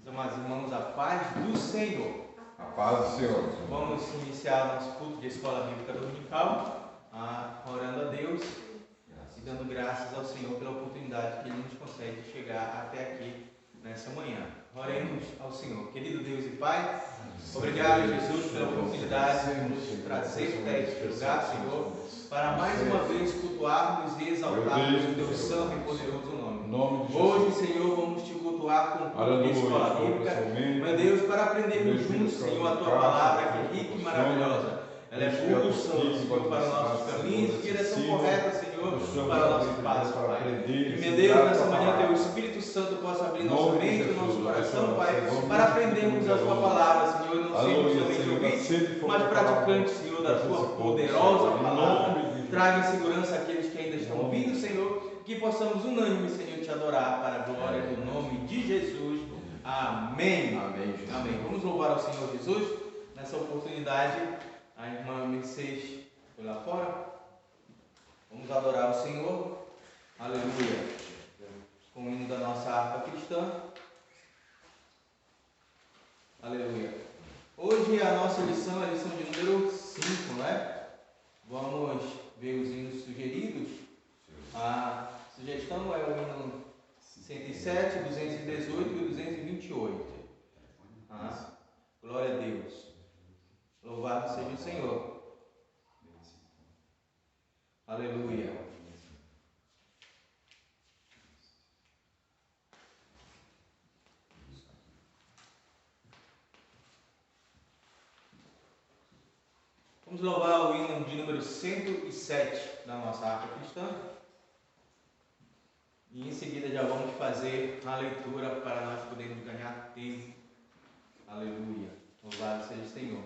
Amados irmãos, a paz do Senhor. A paz do Senhor. Vamos iniciar nosso culto de escola bíblica dominical, orando a Deus e dando graças ao Senhor pela oportunidade que Ele nos concede de chegar até aqui nessa manhã. Oremos ao Senhor. Querido Deus e Pai, obrigado, Jesus, pela oportunidade de nos trazer até este lugar, Senhor, para mais uma vez cultuarmos e exaltarmos o Teu santo e poderoso nome. Hoje, Senhor, vamos Te cultuar com o culto de escola bíblica, meu Deus, para aprendermos juntos, Senhor, a Tua palavra, que é rica e maravilhosa. Ela é luz, Senhor, para os nossos caminhos, direção correta, Senhor, para o nosso passo, Pai. Que, meu Deus, nessa manhã, Teu Espírito Santo possa abrir nossa mente, nosso coração, Pai, para aprendermos a Tua palavra, Senhor, e não sermos somente ouvintes, mas praticantes, Senhor, da Tua poderosa palavra. Traga em segurança aqueles que ainda estão ouvindo, Senhor, que possamos unânime, Senhor, Te adorar para a glória do nome de Jesus. Amém. Amém. Amém. Vamos louvar ao Senhor Jesus. Nessa oportunidade, a irmã Mercedes foi lá fora. Vamos adorar ao Senhor. Aleluia. Com o hino da nossa harpa cristã. Aleluia. Hoje a nossa lição é a lição de número 5, não é? Vamos ver os hinos sugeridos. A sugestão é o hino 107, 218 e 228. Glória a Deus. Louvado seja o Senhor. Aleluia. Vamos louvar o hino de número 107 da nossa harpa cristã. E em seguida já vamos fazer a leitura para nós podermos ganhar tempo. Aleluia. Louvado seja o Senhor.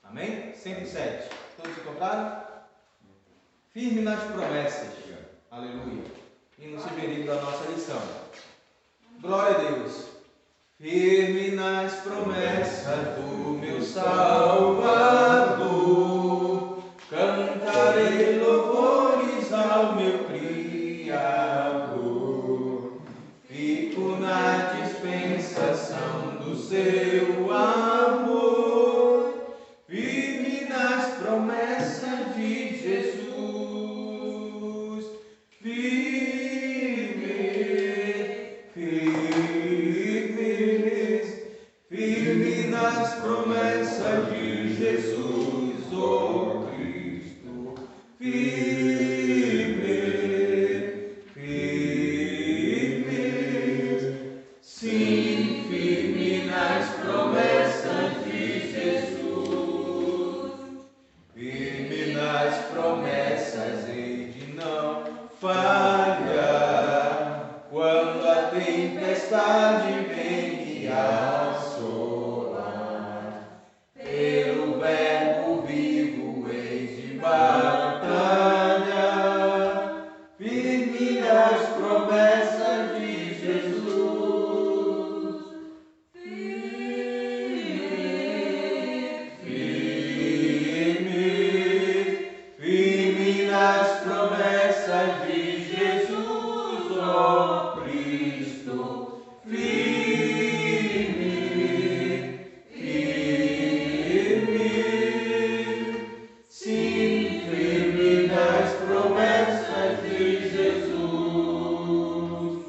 Amém? 107. Todos encontraram? Firme nas promessas. Aleluia. Hino sugerido da nossa lição. Glória a Deus. Firme nas promessas do meu Salvador, cantarei louvores ao meu Criador. Fico na dispensação do seu amor, firme nas promessas de Jesus. Firme nas promessas de Jesus, oh Cristo. Firme, sim, firme nas promessas de Jesus. Firme nas promessas, hei de não falhar. Quando a tempestade vem me assolar, pelo verbo vivo hei de batalhar, firme nas promessas de Jesus. Firme nas promessas de Jesus, ó Cristo. Sim, firme nas promessas de Jesus.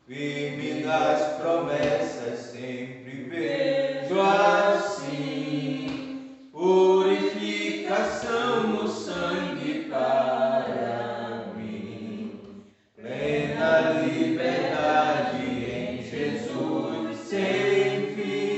Firme nas promessas, sempre vejo assim purificação no sangue para mim, plena liberdade em Jesus sem fim.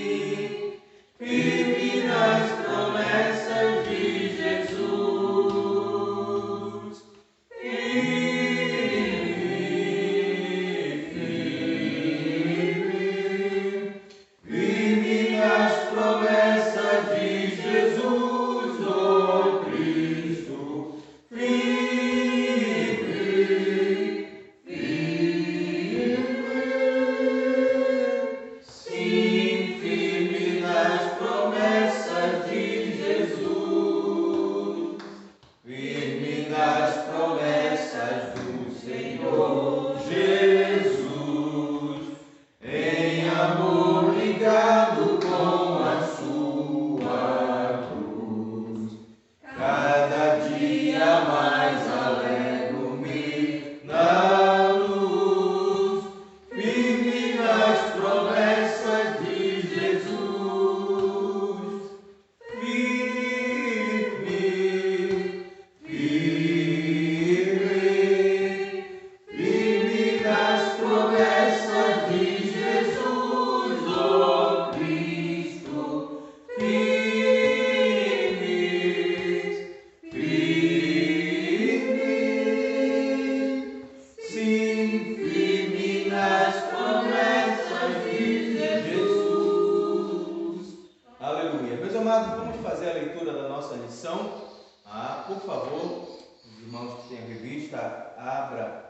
revista, abra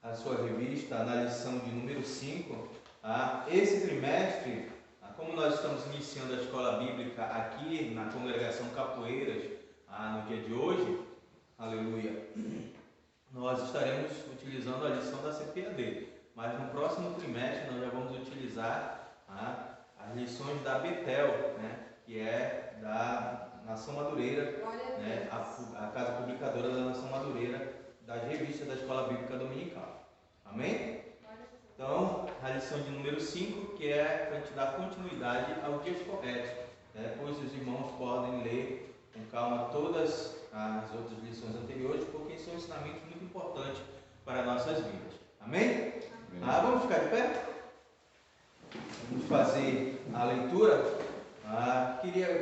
a sua revista na lição de número 5. Esse trimestre, como nós estamos iniciando a escola bíblica aqui na congregação Capoeiras, no dia de hoje, aleluia, nós estaremos utilizando a lição da CPAD, mas no próximo trimestre nós já vamos utilizar as lições da Betel, né, que é da Nação Madureira, né, a casa publicadora da Nação Madureira, das revistas da Escola Bíblica Dominical. Amém? Então, a lição de número 5, que é para a gente dar continuidade aos dias corretos, né? Pois os irmãos podem ler com calma todas as outras lições anteriores, porque são ensinamentos muito importantes para nossas vidas. Amém? Vamos ficar de pé? Vamos fazer a leitura.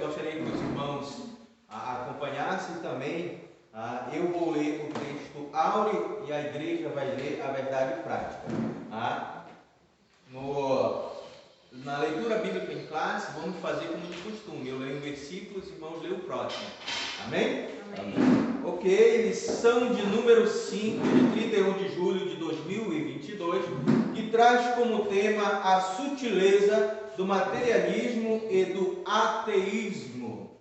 Gostaria que os irmãos acompanhassem também. Eu vou ler o texto áureo e a igreja vai ler a verdade prática. Na leitura bíblica em classe, vamos fazer como de costume. Eu leio um versículo, os irmãos leem o próximo. Amém? Amém. Ok, lição de número 5, de 31 de julho de 2022, que traz como tema a sutileza do materialismo e do ateísmo.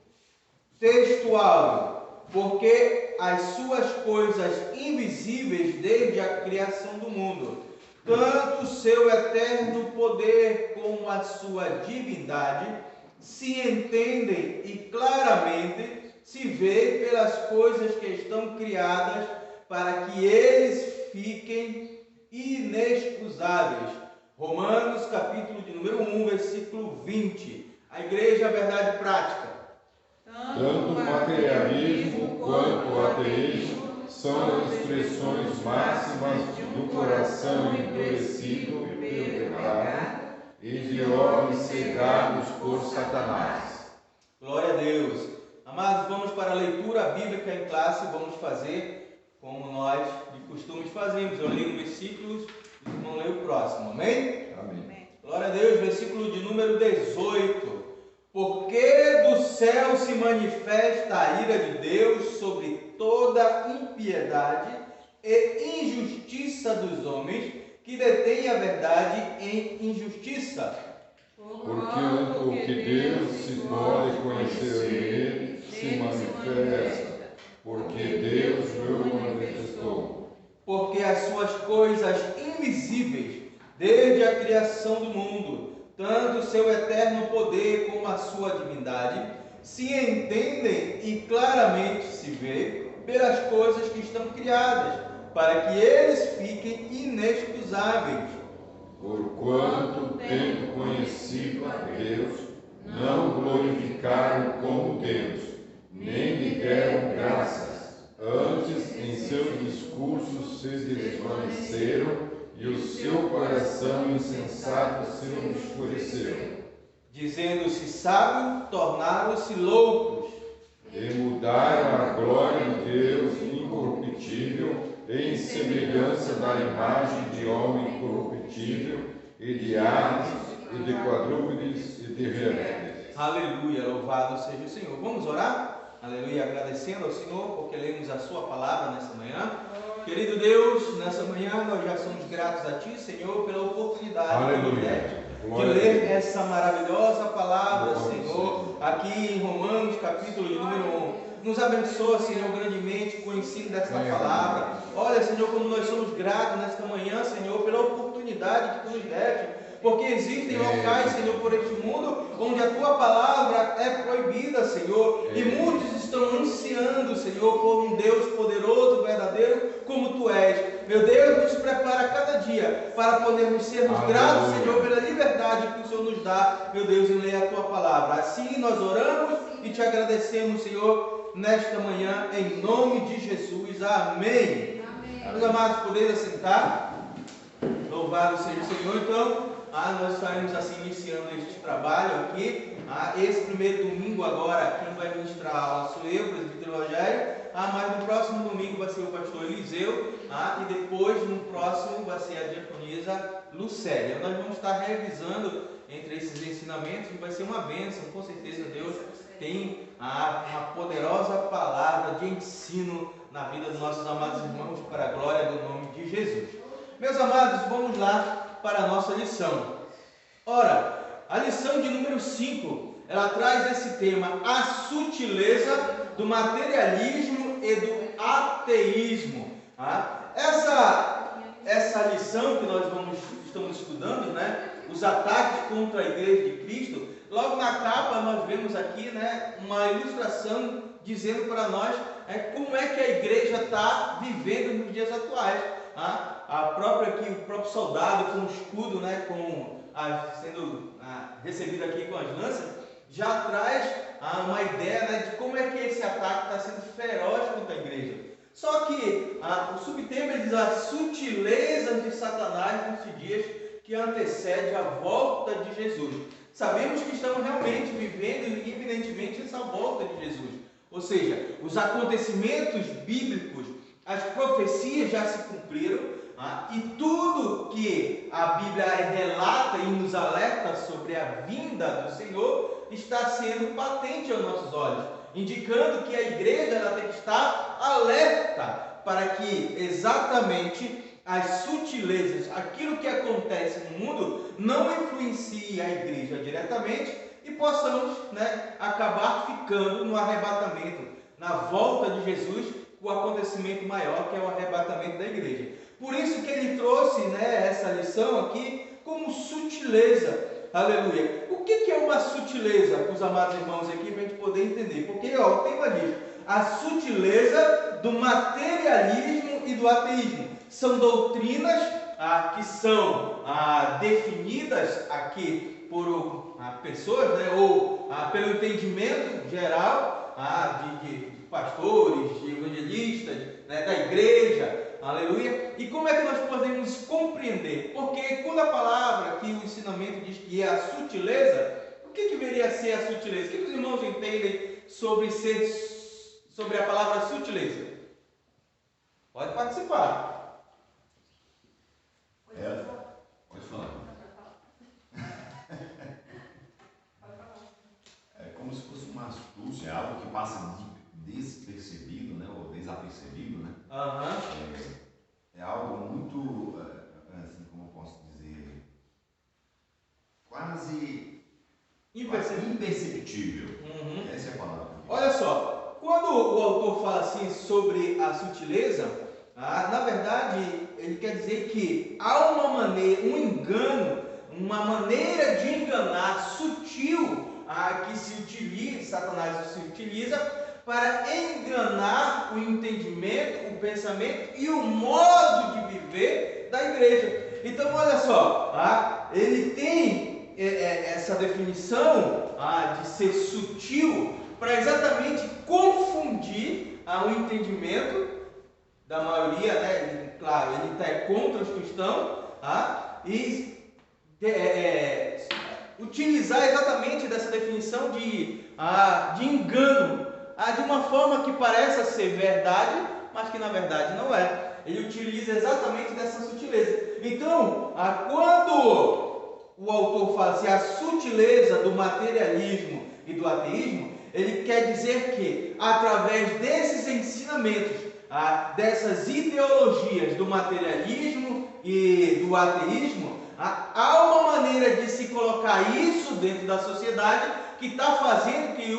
Textual. Porque as suas coisas invisíveis desde a criação do mundo, tanto o seu eterno poder como a sua divindade, se entendem e claramente se vê pelas coisas que estão criadas, para que eles fiquem inexcusáveis. Romanos, capítulo de número 1, versículo 20. A igreja, a verdade prática. Tanto o materialismo quanto o ateísmo são expressões máximas do coração endurecido pelo pecado e de homens cegados por Satanás. Glória a Deus. Amados, vamos para a leitura bíblica em classe. Vamos fazer como nós de costume fazemos. Eu leio um versículo e o irmão lê o próximo. Amém? Amém. Glória a Deus. Versículo de número 18. Porque do céu se manifesta a ira de Deus sobre toda impiedade e injustiça dos homens que detêm a verdade em injustiça. Porque o que Deus se pode conhecer nele se manifesta, porque Deus o manifestou. Porque as suas coisas invisíveis, desde a criação do mundo, tanto o seu eterno poder como a sua divindade, se entendem e claramente se vê pelas coisas que estão criadas, para que eles fiquem inexcusáveis. Porquanto, tendo conhecido a Deus, não glorificaram como Deus, nem lhe deram graças. Antes, em seus discursos se desvaneceram, e o seu coração insensato se obscureceu. Dizendo-se sábio, tornaram-se loucos. E mudaram a glória de Deus incorruptível em semelhança da imagem de homem corruptível, e de aves, e de quadrúpedes, e de répteis. Aleluia, louvado seja o Senhor. Vamos orar? Aleluia, agradecendo ao Senhor porque lemos a sua palavra nessa manhã. Querido Deus, nessa manhã nós já somos gratos a Ti, Senhor, pela oportunidade de ler essa maravilhosa palavra, Senhor, aqui em Romanos, capítulo de número 1. Nos abençoa, Senhor, grandemente com o ensino desta palavra. Olha, Senhor, como nós somos gratos nesta manhã, Senhor, pela oportunidade que Tu nos deste. Porque existem locais, Senhor, por este mundo, onde a Tua palavra é proibida, Senhor. E muitos estão ansiando, Senhor, por um Deus poderoso, verdadeiro, como Tu és. Meu Deus, nos prepara cada dia para podermos sermos gratos, Senhor, pela liberdade que o Senhor nos dá, meu Deus, em ler a Tua palavra. Assim nós oramos e Te agradecemos, Senhor, nesta manhã, em nome de Jesus. Amém. Meus amados, podeis assentar. Louvado seja o Senhor. Então, nós estaremos assim iniciando este trabalho aqui. Esse primeiro domingo agora, quem vai ministrar a aula sou eu, presbítero Rogério. Mas no próximo domingo vai ser o pastor Eliseu. E depois, no próximo, vai ser a diaconisa Lucélia. Nós vamos estar revisando entre esses ensinamentos e vai ser uma bênção. Com certeza Deus tem uma poderosa palavra de ensino na vida dos nossos amados irmãos, para a glória do nome de Jesus. Meus amados, vamos lá para a nossa lição. Ora, a lição de número 5, ela traz esse tema, a sutileza do materialismo e do ateísmo. Essa lição que nós estamos estudando, né, os ataques contra a Igreja de Cristo, logo na capa nós vemos aqui, né, uma ilustração dizendo para nós como é que a igreja está vivendo nos dias atuais. O próprio soldado com o escudo, né, sendo recebido aqui com as lanças, já traz uma ideia, né, de como é que esse ataque está sendo feroz contra a igreja. Só que o subtema diz as sutilezas de Satanás nesses dias que antecede a volta de Jesus. Sabemos que estamos realmente vivendo evidentemente essa volta de Jesus. Ou seja, os acontecimentos bíblicos, as profecias já se cumpriram, e tudo que a Bíblia relata e nos alerta sobre a vinda do Senhor está sendo patente aos nossos olhos, indicando que a igreja ela tem que estar alerta para que exatamente as sutilezas, aquilo que acontece no mundo, não influencie a igreja diretamente e possamos, né, acabar ficando no arrebatamento, na volta de Jesus, o acontecimento maior que é o arrebatamento da igreja. Por isso que ele trouxe, né, essa lição aqui como sutileza. Aleluia. O que é uma sutileza, para os amados irmãos aqui, para a gente poder entender? Porque o tema diz, a sutileza do materialismo e do ateísmo. São doutrinas que são definidas aqui por pessoas, né, ou pelo entendimento geral de pastores, de evangelistas, né, da igreja, aleluia. E como é que nós podemos compreender? Porque quando a palavra aqui, o ensinamento diz que é a sutileza, o que deveria ser a sutileza? O que os irmãos entendem sobre a palavra sutileza? Pode participar. Pode falar. É como se fosse uma astúcia, algo que passa despercebido, né, ou desapercebido, né? É algo muito, assim, como eu posso dizer, quase imperceptível. Essa é a palavra. Olha só, quando o autor fala assim sobre a sutileza, na verdade, ele quer dizer que há uma maneira, um engano, uma maneira de enganar sutil que Satanás se utiliza para enganar o entendimento, o pensamento e o modo de viver da igreja. Então, olha só, ele tem essa definição de ser sutil para exatamente confundir o entendimento da maioria, né? Claro, ele está contra os cristãos, e utilizar exatamente dessa definição de engano, de uma forma que pareça ser verdade, mas que na verdade não é. Ele utiliza exatamente dessa sutileza. Então, quando o autor fala assim, a sutileza do materialismo e do ateísmo, ele quer dizer que através desses ensinamentos, dessas ideologias do materialismo e do ateísmo, há uma maneira de se colocar isso dentro da sociedade que está fazendo que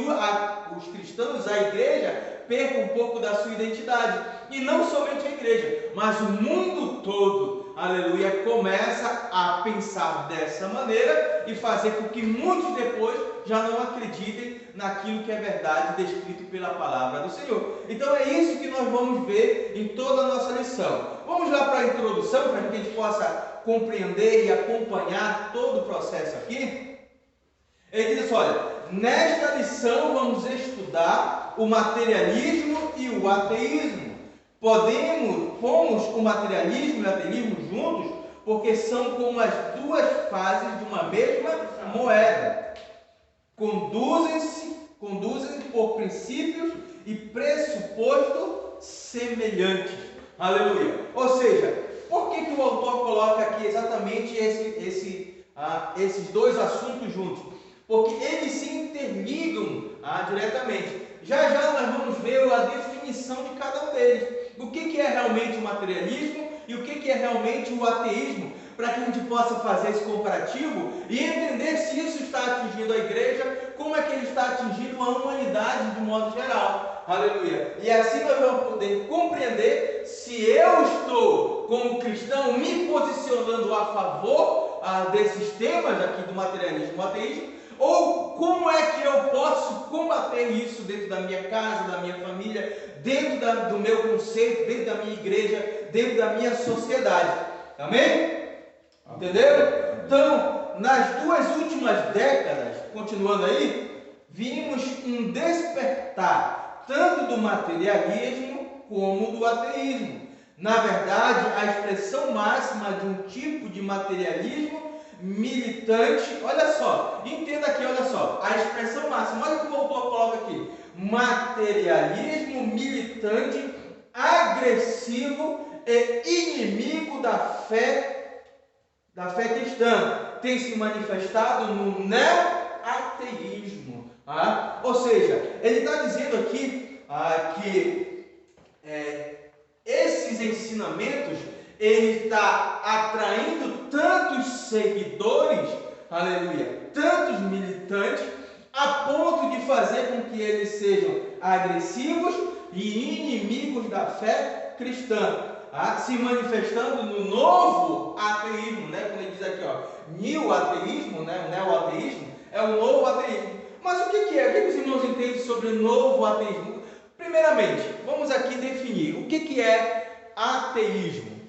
os cristãos, a igreja, percam um pouco da sua identidade. E não somente a igreja, mas o mundo todo, aleluia, começa a pensar dessa maneira e fazer com que muitos depois já não acreditem naquilo que é verdade descrito pela palavra do Senhor. Então é isso que nós vamos ver em toda a nossa lição. Vamos lá para a introdução, para que a gente possa compreender e acompanhar todo o processo aqui. Ele diz, olha, nesta lição vamos estudar o materialismo e o ateísmo. Pomos o materialismo e o ateísmo juntos, porque são como as duas faces de uma mesma moeda. Conduzem por princípios e pressupostos semelhantes. Aleluia. Ou seja, por que o autor coloca aqui exatamente esses dois assuntos juntos? Porque eles se interligam diretamente. Já nós vamos ver a definição definição de cada um deles. O que é realmente o materialismo e o que é realmente o ateísmo, para que a gente possa fazer esse comparativo e entender se isso está atingindo a igreja, como é que ele está atingindo a humanidade de modo geral. Aleluia! E assim nós vamos poder compreender se eu estou, como cristão, me posicionando a favor desses temas aqui do materialismo e do ateísmo, ou como é que eu posso combater isso dentro da minha casa, da minha família, dentro do meu conceito, dentro da minha igreja, dentro da minha sociedade. Amém? Entenderam? Então, nas 2 últimas décadas, continuando aí, vimos um despertar tanto do materialismo como do ateísmo. Na verdade, a expressão máxima de um tipo de materialismo militante, olha só, entenda aqui, olha só, a expressão máxima, olha como o autor coloca aqui: materialismo militante, agressivo e inimigo da fé cristã, tem se manifestado no neo-ateísmo. Ou seja, ele está dizendo aqui que esses ensinamentos, ele está atraindo tantos seguidores, aleluia, tantos militantes, a ponto de fazer com que eles sejam agressivos e inimigos da fé cristã, se manifestando no novo ateísmo, né? Quando ele diz aqui, new ateísmo, né? O neo-ateísmo é o novo ateísmo. Mas o que é? O que os irmãos entendem sobre o novo ateísmo? Primeiramente, vamos aqui definir o que é ateísmo.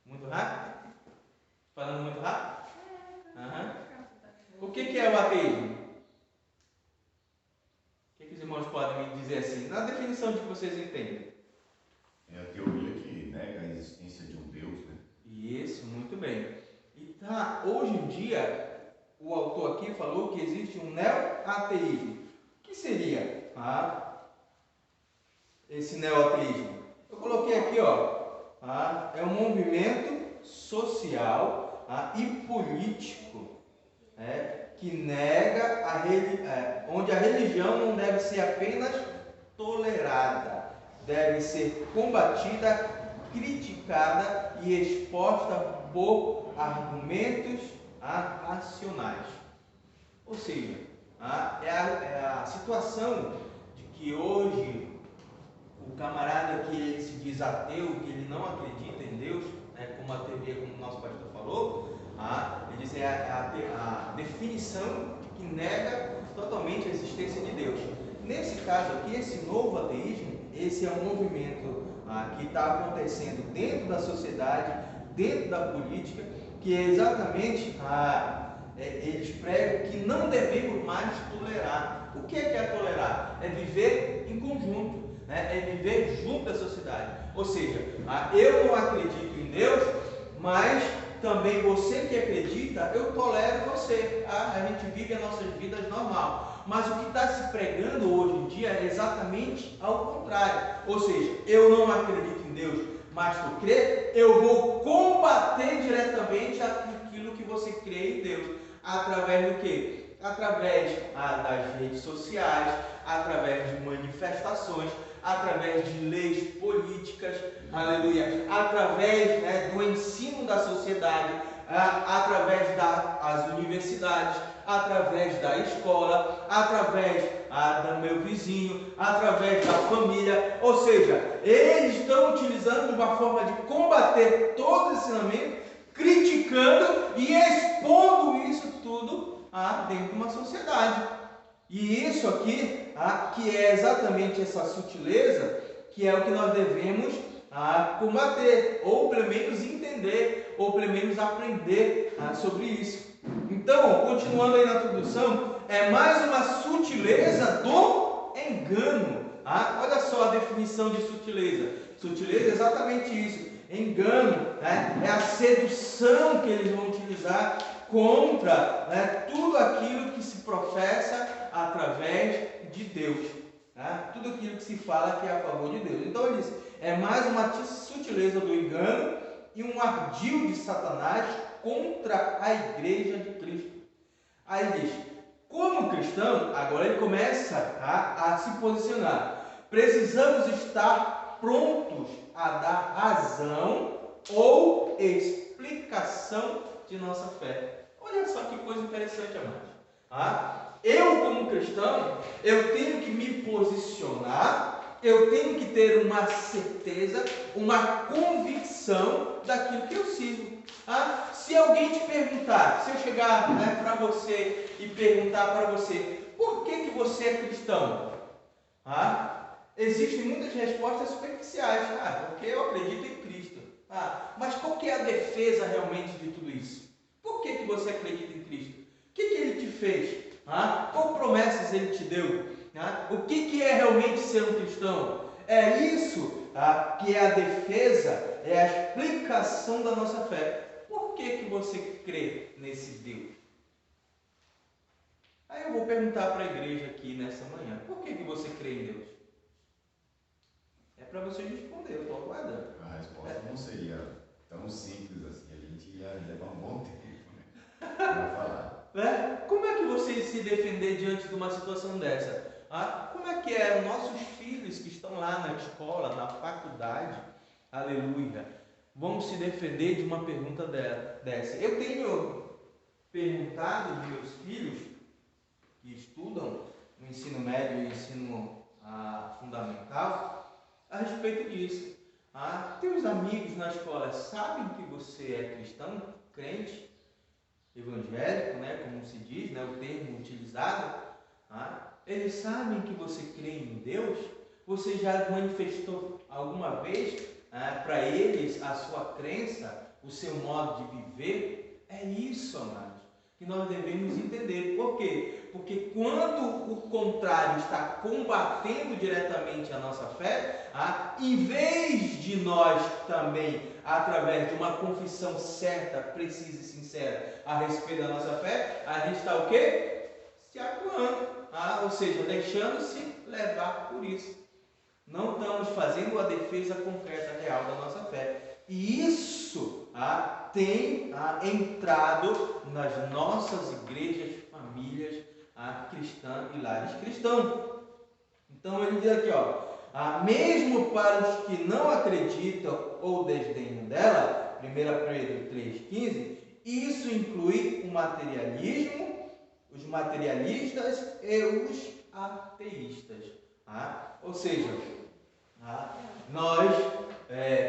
Muito rápido? Falando muito rápido? O que é o ateísmo? O que os irmãos podem me dizer assim, na definição de que vocês entendem? É a teoria que nega a existência de um Deus, né? Isso, muito bem. E hoje em dia, o autor aqui falou que existe um neo-ateísmo. O que seria esse neo-ateísmo? Eu coloquei aqui, é um movimento social e político que nega onde a religião não deve ser apenas tolerada, deve ser combatida, criticada e exposta por argumentos racionais. Ou seja, é a situação de que hoje o camarada que ele se diz ateu, que ele não acredita em Deus, como a teoria, como o nosso pastor falou, ele diz a definição que nega totalmente a existência de Deus. Nesse caso aqui, esse novo ateísmo, esse é um movimento que está acontecendo dentro da sociedade, dentro da política, que é exatamente eles pregam que não devemos mais tolerar. O que é tolerar? É viver em conjunto, é viver junto da sociedade. Ou seja, eu não acredito em Deus, mas também você que acredita, eu tolero você. A gente vive as nossas vidas normal. Mas o que está se pregando hoje em dia é exatamente ao contrário. Ou seja, eu não acredito em Deus, mas tu crê, eu vou combater diretamente aquilo que você crê em Deus. Através do quê? Através das redes sociais, através de manifestações, através de leis políticas, aleluia, através do ensino da sociedade, através das universidades, através da escola, através do meu vizinho, através da família. Ou seja, eles estão utilizando de uma forma de combater todo esse ensinamento, criticando e expondo isso tudo dentro de uma sociedade. E isso aqui, que é exatamente essa sutileza, que é o que nós devemos combater, ou pelo menos entender, ou pelo menos aprender sobre isso. Então, continuando aí na introdução, é mais uma sutileza do engano. Olha só a definição de sutileza. Sutileza é exatamente isso. Engano, é a sedução que eles vão utilizar contra tudo aquilo que se professa através de Deus. Tudo aquilo que se fala que é a favor de Deus. Então ele diz, é mais uma sutileza do engano e um ardil de Satanás contra a igreja de Cristo. Aí diz, Como cristão, agora ele começa a se posicionar. Precisamos estar prontos a dar razão ou explicação de nossa fé. Olha só que coisa interessante, amados. Eu, como cristão, eu tenho que me posicionar, eu tenho que ter uma certeza, uma convicção daquilo que eu sigo. Se alguém te perguntar, se eu chegar para você e perguntar para você, por que você é cristão? Existem muitas respostas superficiais. Porque eu acredito em Cristo. Mas qual que é a defesa realmente de tudo isso? Por que você acredita em Cristo? O que ele te fez? Qual promessas ele te deu? O que é realmente ser um cristão? É isso que é a defesa, é a explicação da nossa fé. Por que você crê nesse Deus? Aí eu vou perguntar para a igreja aqui nessa manhã, por que você crê em Deus? É para você responder, eu estou aguardando. A resposta não seria tão simples assim, a gente ia levar um bom tempo, para falar. Como é que você se defender diante de uma situação dessa? Como é que é os nossos filhos que estão lá na escola, na faculdade, aleluia, vão se defender de uma pergunta dessa? Eu tenho perguntado aos meus filhos que estudam no ensino médio e ensino fundamental a respeito disso. Teus amigos na escola sabem que você é cristão, crente, evangélico, como se diz, o termo utilizado? Eles sabem que você crê em Deus? Você já manifestou alguma vez para eles a sua crença, o seu modo de viver? É isso, amados, que nós devemos entender. Por quê? Porque quando o contrário está combatendo diretamente a nossa fé, em vez de nós também, através de uma confissão certa, precisa e sincera a respeito da nossa fé, a gente está o quê? Se acuando, ou seja, deixando-se levar por isso. Não estamos fazendo a defesa concreta, real da nossa fé. E isso tem entrado nas nossas igrejas, famílias cristãs e lares cristãos. Então ele diz aqui, mesmo para os que não acreditam ou desdenham dela, 1 Pedro 3,15, isso inclui o materialismo, os materialistas e os ateístas. Ou seja, nós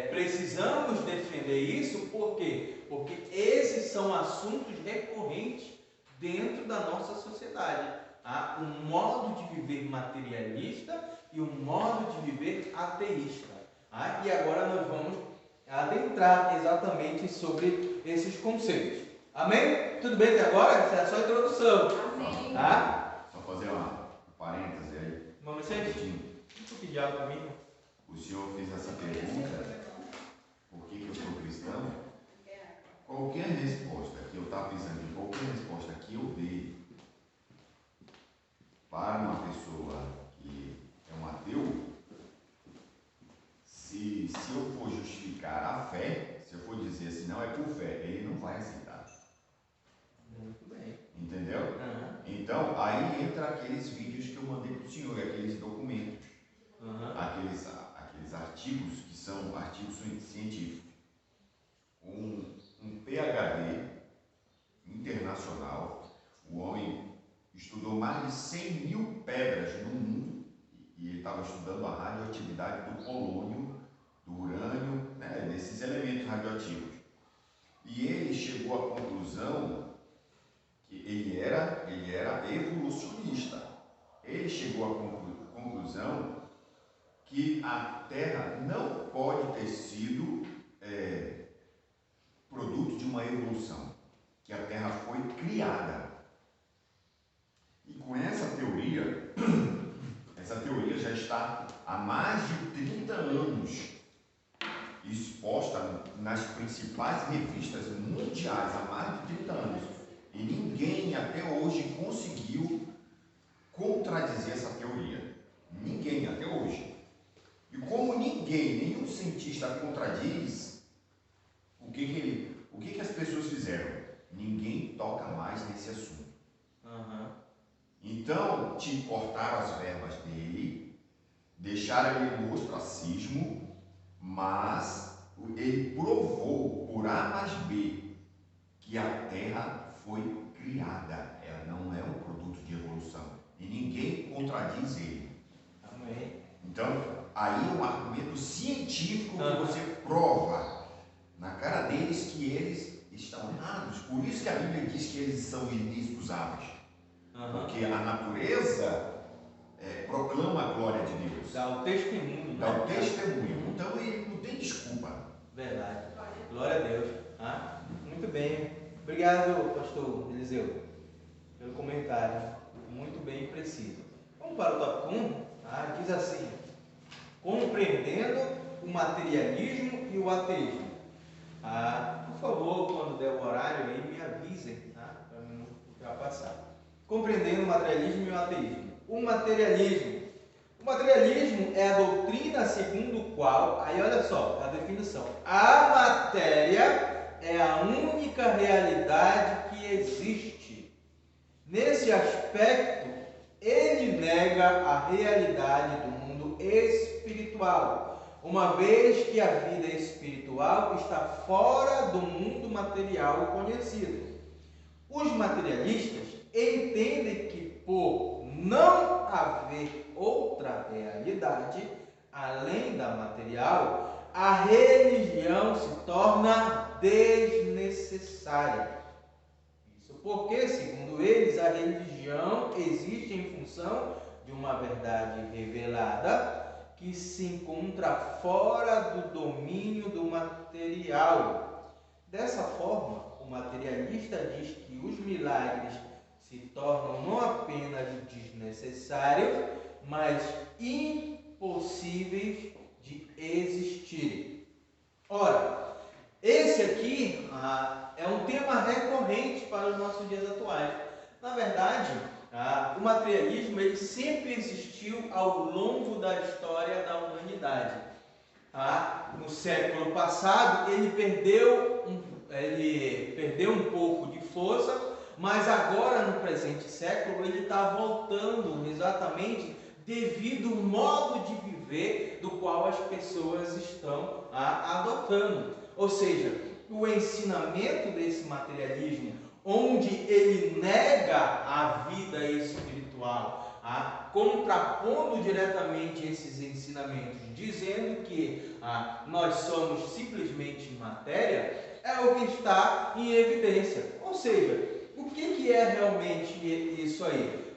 precisamos defender isso, por quê? Porque esses são assuntos recorrentes dentro da nossa sociedade. Um modo de viver materialista e um modo de viver ateísta. E agora nós vamos adentrar exatamente sobre esses conceitos. Amém? Tudo bem até agora? Essa é a sua introdução. Amém. Só fazer um parêntese aí. Vamos ser um que diabo comigo. O senhor fez essa pergunta, por que eu sou cristão? Qualquer resposta que eu estava pensando em qualquer resposta que eu dei para uma pessoa que é um ateu, se eu for justificar a fé, se eu for dizer assim, não é por fé, ele não vai aceitar. Muito bem. Entendeu? Então, aí entra aqueles vídeos que eu mandei para o senhor, aqueles documentos, aqueles artigos que são artigos científicos. Um PhD internacional, o homem estudou mais de 100 mil pedras no mundo e ele estava estudando a radioatividade do polônio, do urânio, desses elementos radioativos. E ele chegou à conclusão que ele era evolucionista. Ele chegou à conclusão que a Terra não pode ter sido produto de uma evolução, que a Terra foi criada. E com essa teoria já está há mais de 30 anos exposta nas principais revistas mundiais, há mais de 30 anos. E ninguém até hoje conseguiu contradizer essa teoria. Ninguém até hoje. E como nenhum cientista contradiz, o que as pessoas fizeram? Ninguém toca mais nesse assunto. Então te cortaram as verbas dele, deixaram ele no ostracismo, mas ele provou por A mais B que a Terra foi criada. Ela não é um produto de evolução. E ninguém contradiz ele. Amém. Então, aí é um argumento científico que você prova na cara deles que eles estão errados. Por isso que a Bíblia diz que eles são inexcusáveis. Porque a natureza proclama a glória de Deus. Dá o testemunho. Dá o testemunho. Então ele não tem desculpa. Verdade. Glória a Deus. Muito bem. Obrigado, pastor Eliseu, pelo comentário. Muito bem e preciso. Vamos para o tópico 1. Diz assim: compreendendo o materialismo e o ateísmo. Por favor, quando der o horário aí, me avisem, para não ultrapassar. Compreendendo o materialismo e o ateísmo. O materialismo é a doutrina segundo o qual, aí olha só, a definição: a matéria é a única realidade que existe. Nesse aspecto, ele nega a realidade do mundo espiritual, uma vez que a vida espiritual está fora do mundo material conhecido. Os materialistas entendem que, por não haver outra realidade além da material, a religião se torna desnecessária. Isso porque, segundo eles, a religião existe em função de uma verdade revelada que se encontra fora do domínio do material. Dessa forma, o materialista diz que os milagres se tornam não apenas desnecessários, mas impossíveis de existirem. Ora, esse aqui é um tema recorrente para os nossos dias atuais. Na verdade, o materialismo ele sempre existiu ao longo da história da humanidade. No século passado, ele perdeu um pouco de força, mas agora, no presente século, ele está voltando exatamente devido ao modo de viver do qual as pessoas estão adotando. Ou seja, o ensinamento desse materialismo, onde ele nega a vida espiritual, contrapondo diretamente esses ensinamentos, dizendo que nós somos simplesmente matéria, é o que está em evidência. Ou seja, o que é realmente isso aí?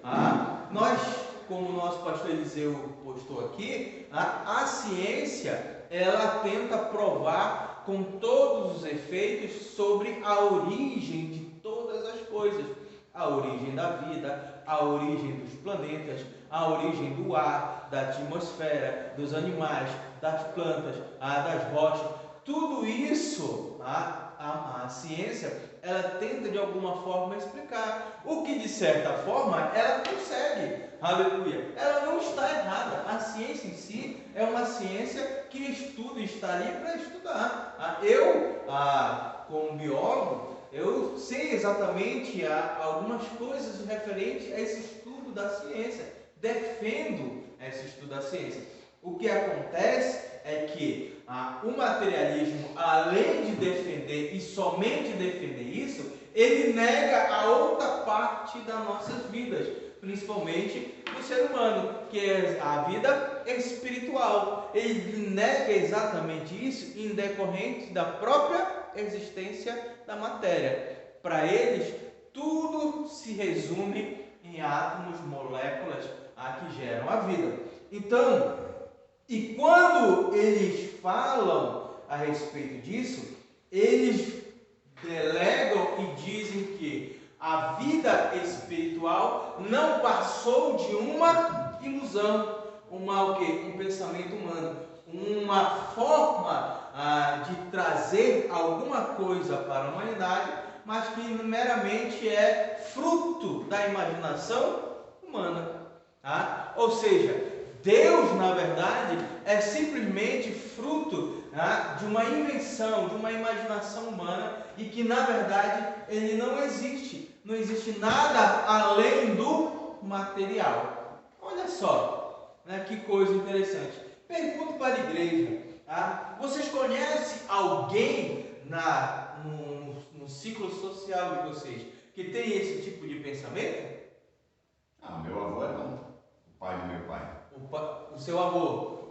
Nós, como o nosso pastor Eliseu postou aqui, a ciência ela tenta provar com todos os efeitos sobre a origem de todas as coisas. A origem da vida, a origem dos planetas, a origem do ar, da atmosfera, dos animais, das plantas, das rochas. Tudo isso, a ciência, ela tenta de alguma forma explicar. O que de certa forma ela consegue. Aleluia. Ela não está errada. A ciência em si é uma ciência que estuda, está ali para estudar. Eu, como biólogo, eu sei exatamente algumas coisas referentes a esse estudo da ciência. Defendo esse estudo da ciência. O que acontece é que o materialismo, além de defender e somente defender isso, ele nega a outra parte das nossas vidas, principalmente do ser humano, que é a vida espiritual. Ele nega exatamente isso em decorrente da própria existência da matéria. Para eles, tudo se resume em átomos, moléculas que geram a vida. Então, e quando eles falam a respeito disso, eles delegam e dizem que a vida espiritual não passou de uma ilusão, um pensamento humano, uma forma de trazer alguma coisa para a humanidade, mas que meramente é fruto da imaginação humana. Ou seja, Deus, na verdade, é simplesmente fruto de uma invenção, de uma imaginação humana, e que, na verdade, ele não existe. Não existe nada além do material. Olha só, né, que coisa interessante. Pergunto para a igreja, tá? Vocês conhecem alguém no ciclo social de vocês que tem esse tipo de pensamento? Meu avô era o pai do meu pai. O seu avô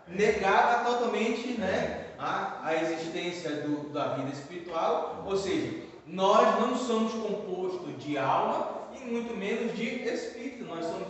negava totalmente, né, a existência da vida espiritual, ou seja, nós não somos compostos de alma e muito menos de espírito, nós somos